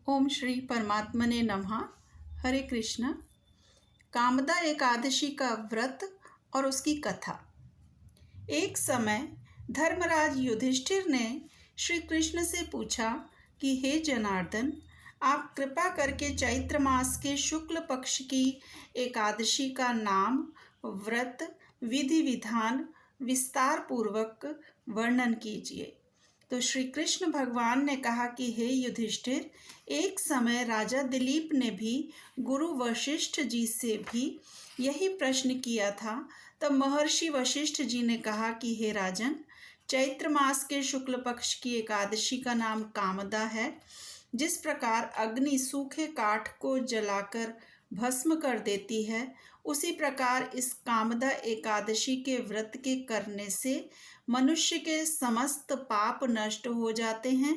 ओम श्री परमात्मने नमः। हरे कृष्ण। कामदा एकादशी का व्रत और उसकी कथा। एक समय धर्मराज युधिष्ठिर ने श्री कृष्ण से पूछा कि हे जनार्दन, आप कृपा करके चैत्र मास के शुक्ल पक्ष की एकादशी का नाम, व्रत, विधि विधान विस्तार पूर्वक वर्णन कीजिए। तो श्री कृष्ण भगवान ने कहा कि हे युधिष्ठिर, एक समय राजा दिलीप ने भी गुरु वशिष्ठ जी से भी यही प्रश्न किया था। तब महर्षि वशिष्ठ जी ने कहा कि हे राजन, चैत्र मास के शुक्ल पक्ष की एकादशी का नाम कामदा है। जिस प्रकार अग्नि सूखे काठ को जलाकर भस्म कर देती है, उसी प्रकार इस कामदा एकादशी के व्रत के करने से मनुष्य के समस्त पाप नष्ट हो जाते हैं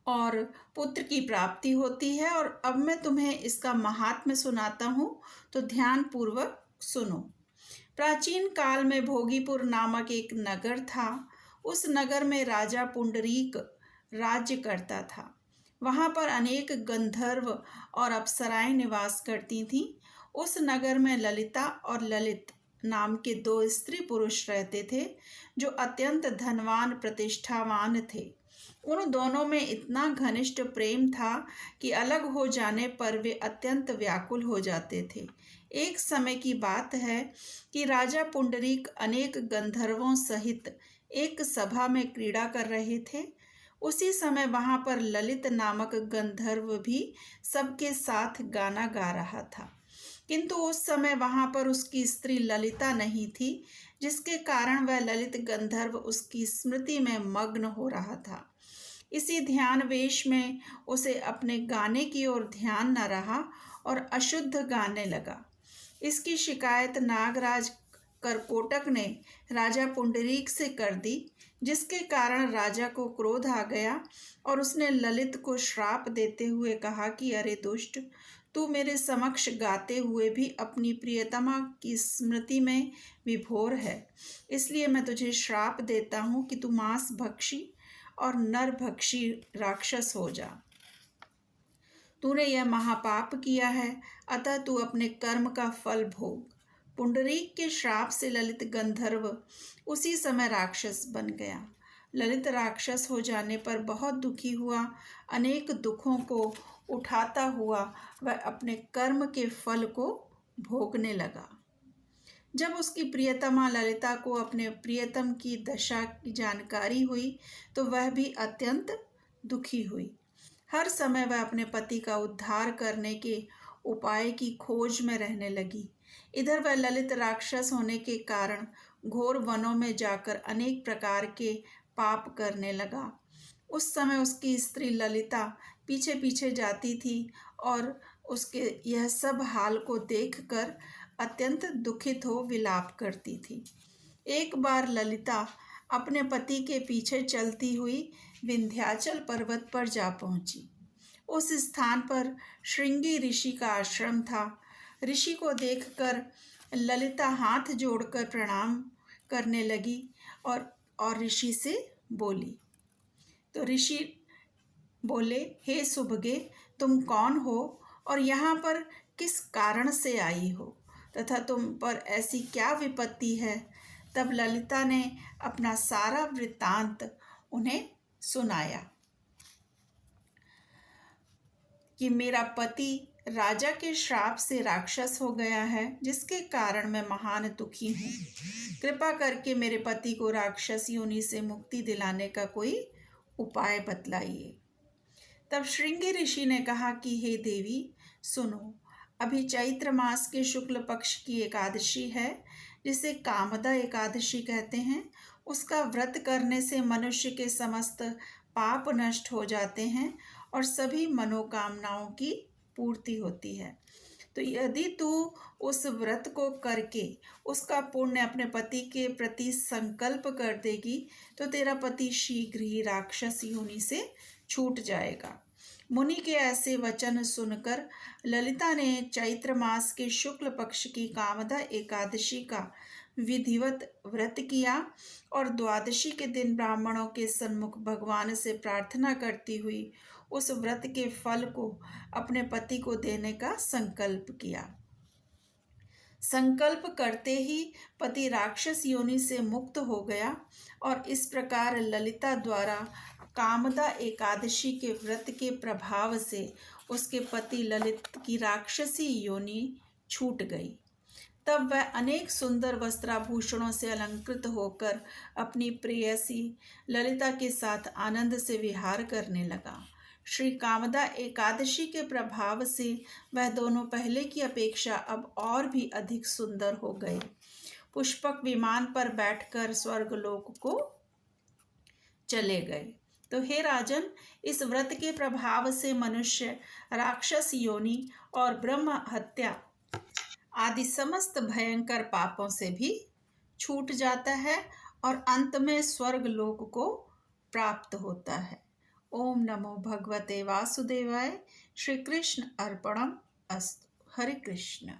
और पुत्र की प्राप्ति होती है। और अब मैं तुम्हें इसका महात्म्य सुनाता हूँ, तो ध्यान पूर्वक सुनो। प्राचीन काल में भोगीपुर नामक एक नगर था। उस नगर में राजा पुंडरीक राज्य करता था। वहाँ पर अनेक गंधर्व और अप्सराएं निवास करती थीं। उस नगर में ललिता और ललित नाम के दो स्त्री पुरुष रहते थे, जो अत्यंत धनवान प्रतिष्ठावान थे। उन दोनों में इतना घनिष्ठ प्रेम था कि अलग हो जाने पर वे अत्यंत व्याकुल हो जाते थे। एक समय की बात है कि राजा पुंडरीक अनेक गंधर्वों सहित एक सभा में क्रीड़ा कर रहे थे। उसी समय वहां पर ललित नामक गंधर्व भी सबके साथ गाना गा रहा था, किंतु उस समय वहां पर उसकी स्त्री ललिता नहीं थी, जिसके कारण वह ललित गंधर्व उसकी स्मृति में मग्न हो रहा था। इसी ध्यान वेश में उसे अपने गाने की ओर ध्यान न रहा और अशुद्ध गाने लगा। इसकी शिकायत नागराज करकोटक ने राजा पुंडरीक से कर दी, जिसके कारण राजा को क्रोध आ गया और उसने ललित को श्राप देते हुए कहा कि अरे दुष्ट, तू मेरे समक्ष गाते हुए भी अपनी प्रियतमा की स्मृति में विभोर है। इसलिए मैं तुझे श्राप देता हूँ कि तू मांस भक्षी और नरभक्षी राक्षस हो जा। तूने यह महापाप किया है, अतः तू अपने कर्म का फल भोग। पुंडरीक के श्राप से ललित गंधर्व उसी समय राक्षस बन गया। ललित राक्षस हो जाने पर बहुत दुखी हुआ। अनेक दुखों को उठाता हुआ वह अपने कर्म के फल को भोगने लगा। जब उसकी प्रियतमा ललिता को अपने प्रियतम की दशा की जानकारी हुई, तो वह भी अत्यंत दुखी हुई। हर समय वह अपने पति का उद्धार करने के उपाय की खोज में रहने लगी। इधर वह ललित राक्षस होने के कारण घोर वनों में जाकर अनेक प्रकार के पाप करने लगा। उस समय उसकी स्त्री ललिता पीछे पीछे जाती थी और उसके यह सब हाल को देखकर अत्यंत दुखित हो विलाप करती थी। एक बार ललिता अपने पति के पीछे चलती हुई विंध्याचल पर्वत पर जा पहुंची। उस स्थान पर श्रृंगी ऋषि का आश्रम था। ऋषि को देखकर ललिता हाथ जोड़कर प्रणाम करने लगी और ऋषि से बोली। तो ऋषि बोले, हे सुभगे, तुम कौन हो और यहाँ पर किस कारण से आई हो तथा तुम पर ऐसी क्या विपत्ति है? तब ललिता ने अपना सारा वृत्तांत उन्हें सुनाया कि मेरा पति राजा के श्राप से राक्षस हो गया है, जिसके कारण मैं महान दुखी हूँ। कृपा करके मेरे पति को राक्षस योनि से मुक्ति दिलाने का कोई उपाय बतलाइए। तब श्रृंगी ऋषि ने कहा कि हे देवी, सुनो, अभी चैत्र मास के शुक्ल पक्ष की एकादशी है, जिसे कामदा एकादशी कहते हैं। उसका व्रत करने से मनुष्य के समस्त पाप नष्ट हो जाते हैं और सभी मनोकामनाओं की पूर्ति होती है। तो यदि तू उस व्रत को करके उसका पुण्य अपने पति के प्रति संकल्प कर देगी, तो तेरा पति शीघ्र ही राक्षस योनि से छूट जाएगा। मुनि के ऐसे वचन सुनकर ललिता ने चैत्र मास के शुक्ल पक्ष की कामदा एकादशी का विधिवत व्रत किया और द्वादशी के दिन ब्राह्मणों के सन्मुख भगवान से प्रार्थना करती हुई उस व्रत के फल को अपने पति को देने का संकल्प किया। संकल्प करते ही पति राक्षस योनि से मुक्त हो गया और इस प्रकार ललिता द्वारा कामदा एकादशी के व्रत के प्रभाव से उसके पति ललित की राक्षसी योनि छूट गई। तब वह अनेक सुंदर वस्त्राभूषणों से अलंकृत होकर अपनी प्रेयसी ललिता के साथ आनंद से विहार करने लगा। श्री कामदा एकादशी के प्रभाव से वह दोनों पहले की अपेक्षा अब और भी अधिक सुंदर हो गए। पुष्पक विमान पर बैठकर स्वर्गलोक को चले गए। तो हे राजन, इस व्रत के प्रभाव से मनुष्य राक्षस योनि और ब्रह्म हत्या आदि समस्त भयंकर पापों से भी छूट जाता है और अंत में स्वर्ग लोक को प्राप्त होता है। ओम नमो भगवते वासुदेवाय। श्री कृष्ण अर्पणम अस्तु। हरे कृष्ण।